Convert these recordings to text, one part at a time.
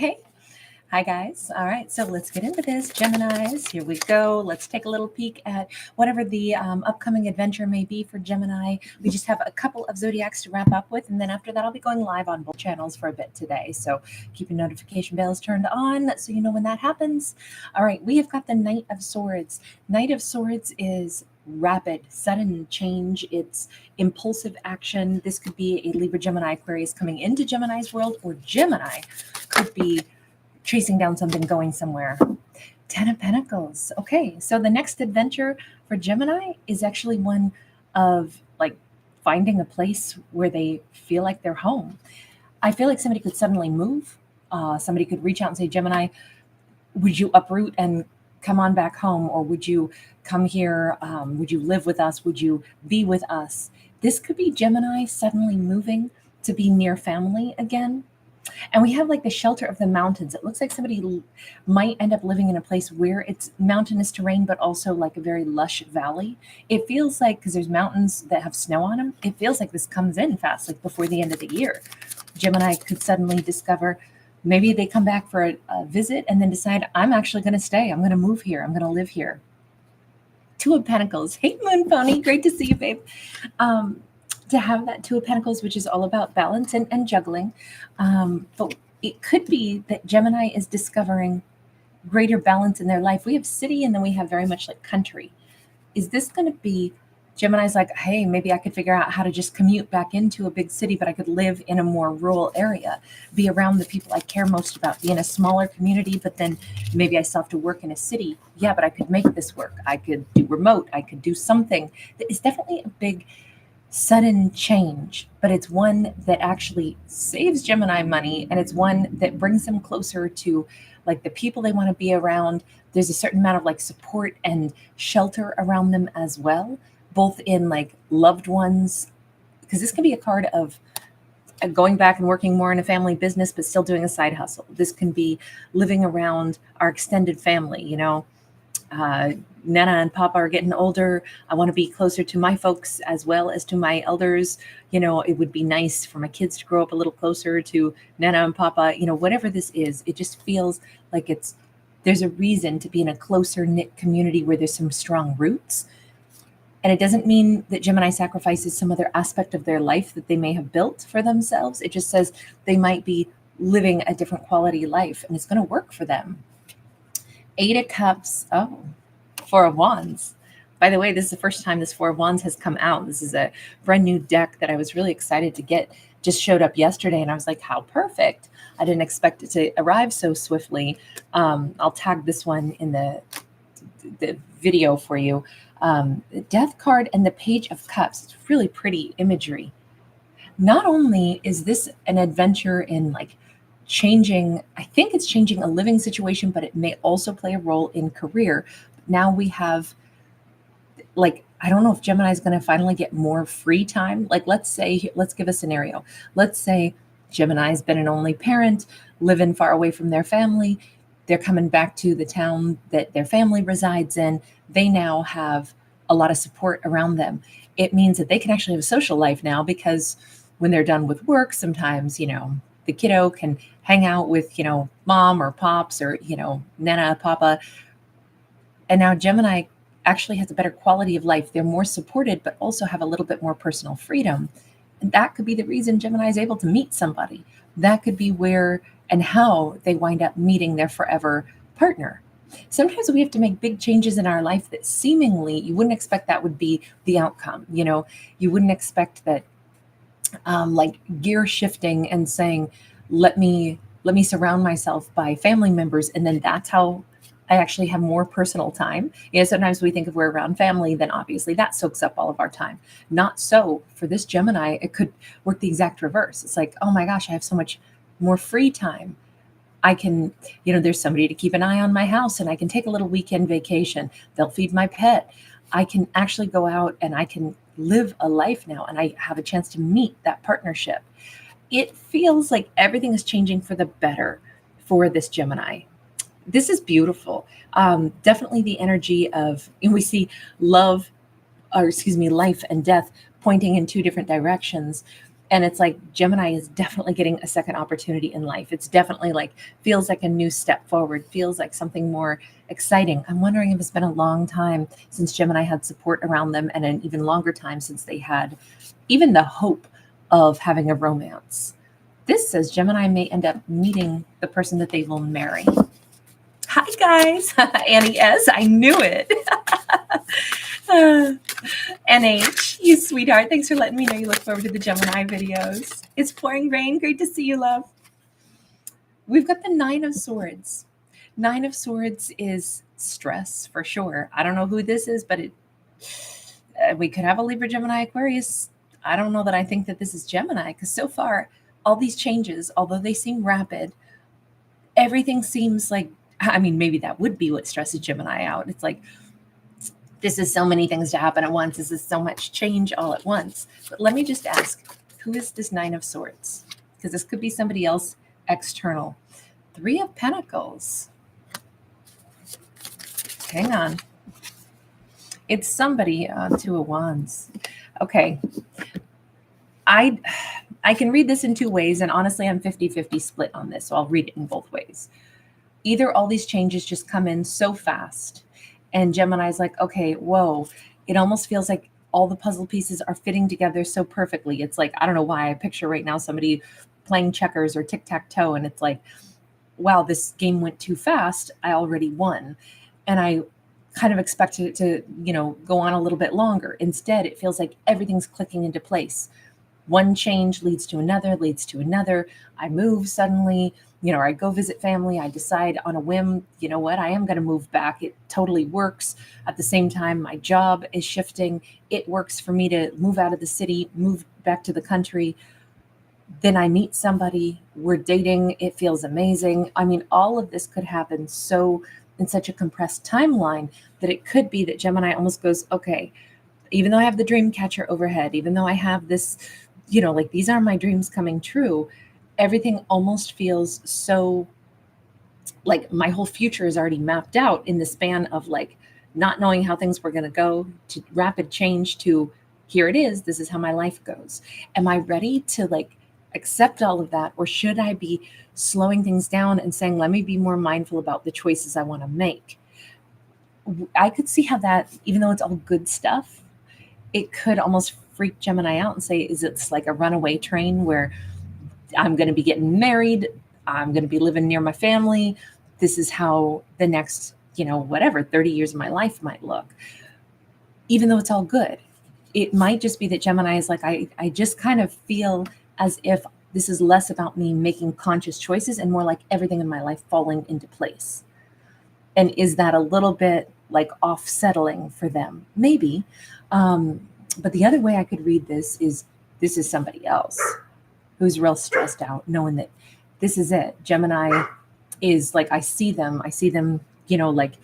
hey. Hi, guys. All right, so let's get into this. Geminis, here we go. Let's take a little peek at whatever the upcoming adventure may be for Gemini. We just have a couple of zodiacs to wrap up with, and then after that, I'll be going live on both channels for a bit today. So keep your notification bells turned on so you know when that happens. All right, we have got the Knight of Swords. Knight of Swords is rapid, sudden change. It's impulsive action. This could be a Libra, Gemini, Aquarius coming into Gemini's world, or Gemini could be chasing down something, going somewhere. 10 of Pentacles. Okay, so the next adventure for Gemini is actually one of like finding a place where they feel like they're home. I feel like somebody could suddenly move. Somebody could reach out and say, Gemini, would you uproot and come on back home? Or would you come here? Would you live with us? Would you be with us? This could be Gemini suddenly moving to be near family again. And we have like the shelter of the mountains. It looks like somebody might end up living in a place where it's mountainous terrain, but also like a very lush valley. It feels like, because there's mountains that have snow on them, it feels like this comes in fast, like before the end of the year. Gemini could suddenly discover, maybe they come back for a visit and then decide, I'm actually going to stay. I'm going to move here. I'm going to live here. 2 of Pentacles. Hey, Moon Pony. Great to see you, babe. To have that 2 of Pentacles, which is all about balance and juggling. But it could be that Gemini is discovering greater balance in their life. We have city and then we have very much like country. Is this going to be Gemini's like, hey, maybe I could figure out how to just commute back into a big city, but I could live in a more rural area, be around the people I care most about, be in a smaller community, but then maybe I still have to work in a city. Yeah, but I could make this work. I could do remote. I could do something. It's definitely a big sudden change, but it's one that actually saves Gemini money, and it's one that brings them closer to like the people they want to be around. There's a certain amount of like support and shelter around them as well, both in like loved ones, because this can be a card of going back and working more in a family business, but still doing a side hustle. This can be living around our extended family, Nana and Papa are getting older. I want to be closer to my folks as well as to my elders. It would be nice for my kids to grow up a little closer to Nana and Papa. Whatever this is, it just feels like there's a reason to be in a closer knit community where there's some strong roots. And it doesn't mean that Gemini sacrifices some other aspect of their life that they may have built for themselves. It just says they might be living a different quality life and it's going to work for them. 8 of Cups. Oh, 4 of Wands. By the way, this is the first time this 4 of Wands has come out. This is a brand new deck that I was really excited to get. Just showed up yesterday and I was like, how perfect. I didn't expect it to arrive so swiftly. I'll tag this one in the video for you. The Death card and the Page of Cups. It's really pretty imagery. Not only is this an adventure in like changing, I think it's changing a living situation, but it may also play a role in career. Now we have like, I don't know if Gemini is going to finally get more free time. Like, let's give a scenario. Let's say Gemini's been an only parent, living far away from their family. They're coming back to the town that their family resides in. They now have a lot of support around them. It means that they can actually have a social life now, because when they're done with work, sometimes, the kiddo can hang out with, mom or pops or, Nana, Papa. And now Gemini actually has a better quality of life. They're more supported, but also have a little bit more personal freedom. And that could be the reason Gemini is able to meet somebody. That could be where and how they wind up meeting their forever partner. Sometimes we have to make big changes in our life that seemingly you wouldn't expect that would be the outcome. You wouldn't expect that like gear shifting and saying, let me surround myself by family members. And then that's how I actually have more personal time. Sometimes we think if we're around family, then obviously that soaks up all of our time. Not so for this Gemini. It could work the exact reverse. It's like, oh my gosh, I have so much more free time. I can, there's somebody to keep an eye on my house and I can take a little weekend vacation. They'll feed my pet. I can actually go out and I can live a life now and I have a chance to meet that partnership. It feels like everything is changing for the better for this Gemini. This is beautiful. Definitely the energy of, we see life and death pointing in 2 different directions. And it's like Gemini is definitely getting a second opportunity in life. It's definitely like, feels like a new step forward, feels like something more exciting. I'm wondering if it's been a long time since Gemini had support around them, and an even longer time since they had even the hope of having a romance. This says Gemini may end up meeting the person that they will marry. Hi, guys. Annie S. I knew it. NH, you sweetheart. Thanks for letting me know you look forward to the Gemini videos. It's pouring rain. Great to see you, love. We've got the Nine of Swords. Nine of Swords is stress for sure. I don't know who this is, but we could have a Libra, Gemini, Aquarius. I don't know that I think that this is Gemini, because so far, all these changes, although they seem rapid, everything seems like, I mean, maybe that would be what stresses Gemini out. It's like, this is so many things to happen at once. This is so much change all at once. But let me just ask, who is this Nine of Swords? Because this could be somebody else external. Three of Pentacles. Hang on. It's somebody, Two of Wands. Okay. I can read this in two ways, and honestly, I'm 50-50 split on this, so I'll read it in both ways. Either all these changes just come in so fast, and Gemini's like, okay, whoa, it almost feels like all the puzzle pieces are fitting together so perfectly. It's like, I don't know why I picture right now somebody playing checkers or tic-tac-toe, and it's like, wow, this game went too fast. I already won. And I kind of expected it to, go on a little bit longer. Instead, it feels like everything's clicking into place. One change leads to another, leads to another. I move suddenly, or I go visit family. I decide on a whim, you know what, I am going to move back. It totally works. At the same time, my job is shifting. It works for me to move out of the city, move back to the country. Then I meet somebody, we're dating. It feels amazing. I mean, all of this could happen in such a compressed timeline that it could be that Gemini almost goes, okay, even though I have the dream catcher overhead, even though I have this, like these are my dreams coming true, everything almost feels so like my whole future is already mapped out in the span of like not knowing how things were going to go to rapid change to here it is. This is how my life goes. Am I ready to like accept all of that? Or should I be slowing things down and saying, let me be more mindful about the choices I want to make? I could see how that, even though it's all good stuff, it could almost freak Gemini out and say, is it like a runaway train where I'm going to be getting married, I'm going to be living near my family, this is how the next, 30 years of my life might look. Even though it's all good, it might just be that Gemini is like, I just kind of feel as if this is less about me making conscious choices and more like everything in my life falling into place. And is that a little bit like off-settling for them? Maybe. But the other way I could read this is somebody else who's real stressed out, knowing that this is it. Gemini is like, I see them, like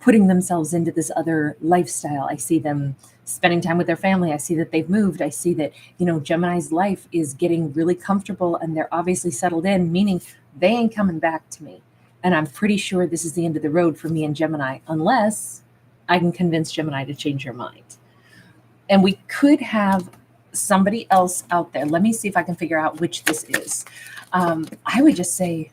putting themselves into this other lifestyle. I see them spending time with their family. I see that they've moved. I see that, Gemini's life is getting really comfortable and they're obviously settled in, meaning they ain't coming back to me. And I'm pretty sure this is the end of the road for me and Gemini, unless I can convince Gemini to change her mind. And we could have somebody else out there. Let me see if I can figure out which this is. I would just say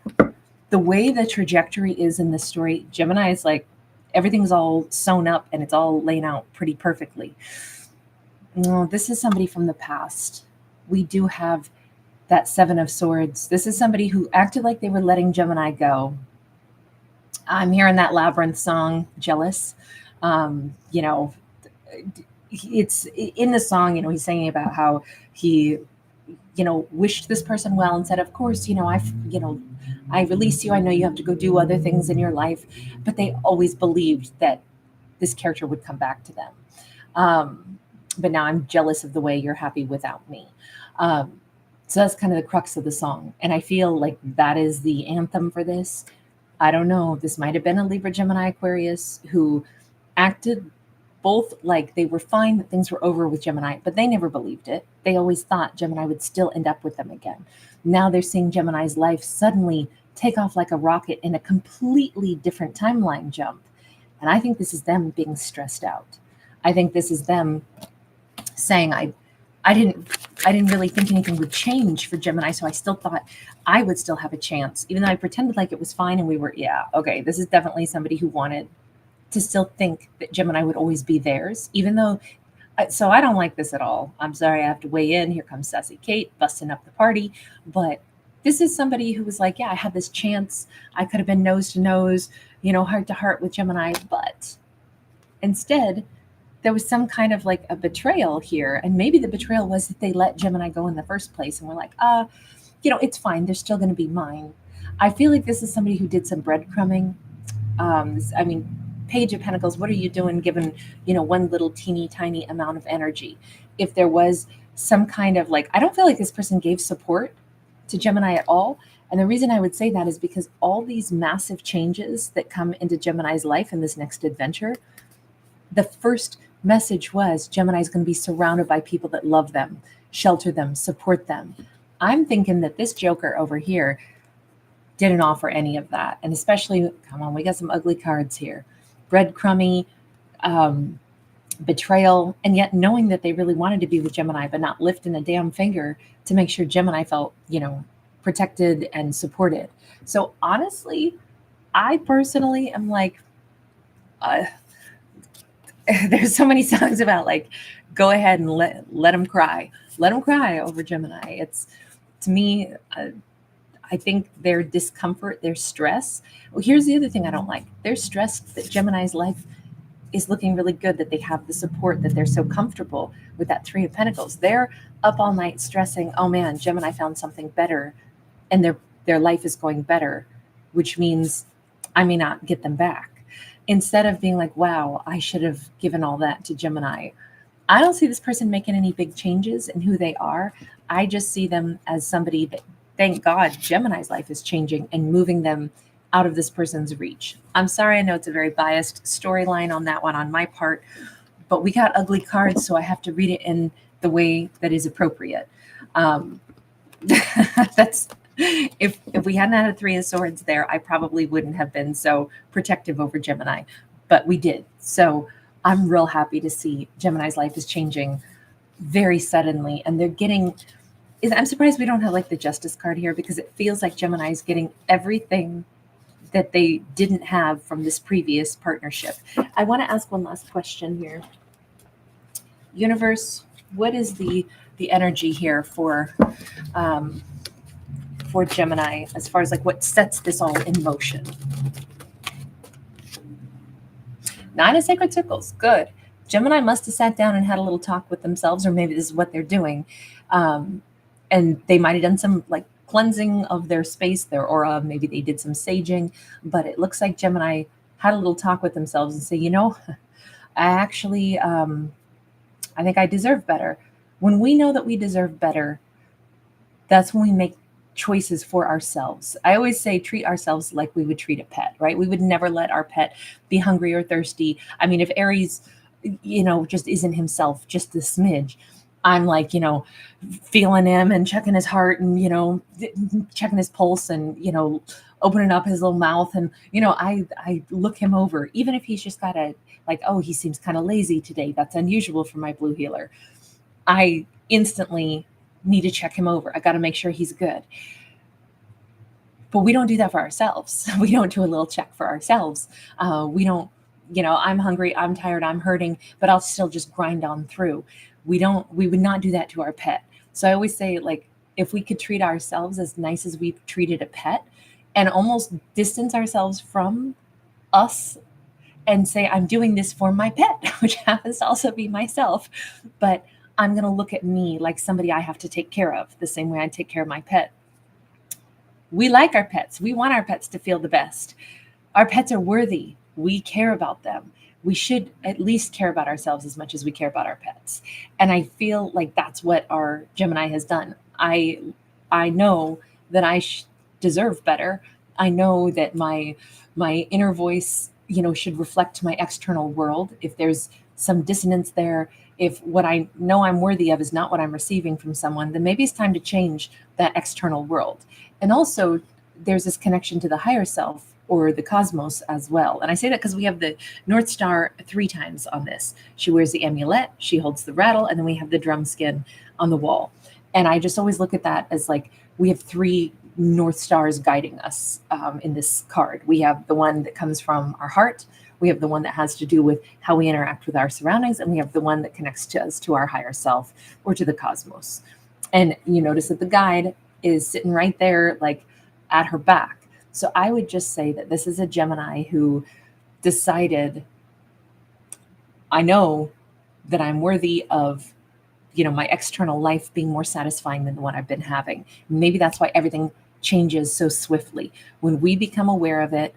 the way the trajectory is in this story, Gemini is like, everything's all sewn up and it's all laying out pretty perfectly. No, this is somebody from the past. We do have that Seven of Swords. This is somebody who acted like they were letting Gemini go. I'm hearing that Labyrinth song, Jealous. It's in the song, he's singing about how he, wished this person well and said, of course, I release you. I know you have to go do other things in your life, but they always believed that this character would come back to them. But now I'm jealous of the way you're happy without me. So that's kind of the crux of the song. And I feel like that is the anthem for this. I don't know. This might have been a Libra, Gemini, Aquarius who acted both like they were fine that things were over with Gemini, but they never believed it. They always thought Gemini would still end up with them again. Now they're seeing Gemini's life suddenly take off like a rocket in a completely different timeline jump. And I think this is them being stressed out. I think this is them saying, I didn't really think anything would change for Gemini, so I still thought I would still have a chance, even though I pretended like it was fine and we were, yeah, okay, this is definitely somebody who wanted to still think that Gemini would always be theirs, even though. So I don't like this at all. I'm sorry, I have to weigh in. Here comes Sassy Kate busting up the party. But this is somebody who was like, yeah, I had this chance. I could have been nose to nose, heart to heart with Gemini. But instead, there was some kind of like a betrayal here. And maybe the betrayal was that they let Gemini go in the first place. And we're like, it's fine. They're still going to be mine. I feel like this is somebody who did some breadcrumbing. Page of Pentacles, what are you doing given, one little teeny tiny amount of energy? If there was some kind of I don't feel like this person gave support to Gemini at all. And the reason I would say that is because all these massive changes that come into Gemini's life in this next adventure, the first message was Gemini's going to be surrounded by people that love them, shelter them, support them. I'm thinking that this Joker over here didn't offer any of that. And especially, come on, we got some ugly cards here. Breadcrumby, betrayal, and yet knowing that they really wanted to be with Gemini, but not lifting a damn finger to make sure Gemini felt, protected and supported. So honestly, I personally am like, there's so many songs about go ahead and let them cry over Gemini. It's, to me, I think their discomfort, their stress. Well, here's the other thing I don't like. They're stressed that Gemini's life is looking really good, that they have the support, that they're so comfortable with that Three of Pentacles. They're up all night stressing, oh man, Gemini found something better and their life is going better, which means I may not get them back. Instead of being like, wow, I should have given all that to Gemini. I don't see this person making any big changes in who they are. I just see them as somebody that, thank God, Gemini's life is changing and moving them out of this person's reach. I'm sorry, I know it's a very biased storyline on that one on my part, but we got ugly cards, so I have to read it in the way that is appropriate. That's if we hadn't had a Three of Swords there, I probably wouldn't have been so protective over Gemini, but we did. So I'm real happy to see Gemini's life is changing very suddenly, and they're getting. I'm surprised we don't have the Justice card here, because it feels like Gemini is getting everything that they didn't have from this previous partnership. I want to ask one last question here. Universe, what is the energy here for Gemini as far as what sets this all in motion? Nine of Sacred Circles, good. Gemini must have sat down and had a little talk with themselves, or maybe this is what they're doing. And they might have done some cleansing of their space, their aura. Maybe they did some saging, but it looks like Gemini had a little talk with themselves and say, I actually, I think I deserve better. When we know that we deserve better, that's when we make choices for ourselves. I always say treat ourselves like we would treat a pet, right? We would never let our pet be hungry or thirsty. I mean, if Aries, just isn't himself, just a smidge, I'm feeling him and checking his heart and, checking his pulse and, opening up his little mouth. And, I look him over, even if he's just got oh, he seems kind of lazy today. That's unusual for my blue healer. I instantly need to check him over. I got to make sure he's good. But we don't do that for ourselves. We don't do a little check for ourselves. We don't, I'm hungry, I'm tired, I'm hurting, but I'll still just grind on through. We would not do that to our pet. So I always say, if we could treat ourselves as nice as we've treated a pet and almost distance ourselves from us and say, I'm doing this for my pet, which happens to also be myself, but I'm going to look at me like somebody I have to take care of the same way I take care of my pet. We like our pets. We want our pets to feel the best. Our pets are worthy. We care about them. We should at least care about ourselves as much as we care about our pets. And I feel like that's what our Gemini has done. I know that I deserve better. I know that my inner voice, should reflect my external world. If there's some dissonance there, if what I know I'm worthy of is not what I'm receiving from someone, then maybe it's time to change that external world. And also, there's this connection to the higher self or the cosmos as well. And I say that because we have the North Star 3 times on this. She wears the amulet, she holds the rattle, and then we have the drum skin on the wall. And I just always look at that as like we have 3 North Stars guiding us in this card. We have the one that comes from our heart, we have the one that has to do with how we interact with our surroundings, and we have the one that connects to us, to our higher self, or to the cosmos. And you notice that the guide is sitting right there, like at her back. So I would just say that this is a Gemini who decided, I know that I'm worthy of, my external life being more satisfying than the one I've been having. Maybe that's why everything changes so swiftly. When we become aware of it,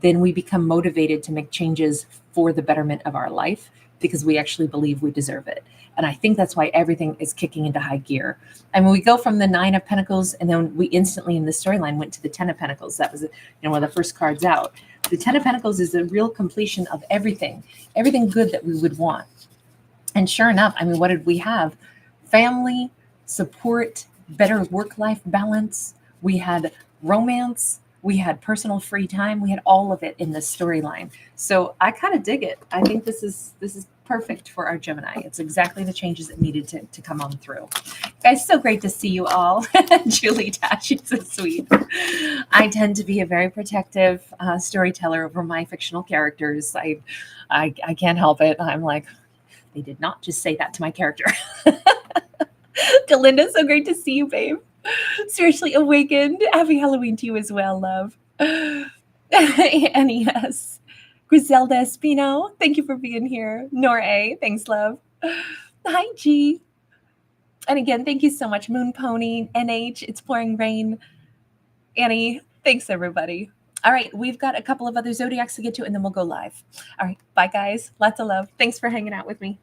then we become motivated to make changes for the betterment of our life because we actually believe we deserve it. And I think that's why everything is kicking into high gear. And when we go from the 9 of Pentacles, and then we instantly in the storyline went to the 10 of Pentacles. That was, one of the first cards out. The 10 of Pentacles is the real completion of everything good that we would want. And sure enough, what did we have? Family, support, better work-life balance. We had romance. We had personal free time. We had all of it in this storyline. So I kind of dig it. I think this is perfect for our Gemini. It's exactly the changes that needed to come on through. Guys, so great to see you all. Julie Tash, she's so sweet. I tend to be a very protective storyteller over my fictional characters. I can't help it. I'm like, they did not just say that to my character. Delinda, so great to see you, babe. Seriously, awakened. Happy Halloween to you as well, love. NES. Griselda Espino, thank you for being here. Nora A, thanks, love. Hi, G. And again, thank you so much, Moon Pony, NH, It's Pouring Rain. Annie, thanks, everybody. All right, we've got a couple of other zodiacs to get to, and then we'll go live. All right, bye, guys. Lots of love. Thanks for hanging out with me.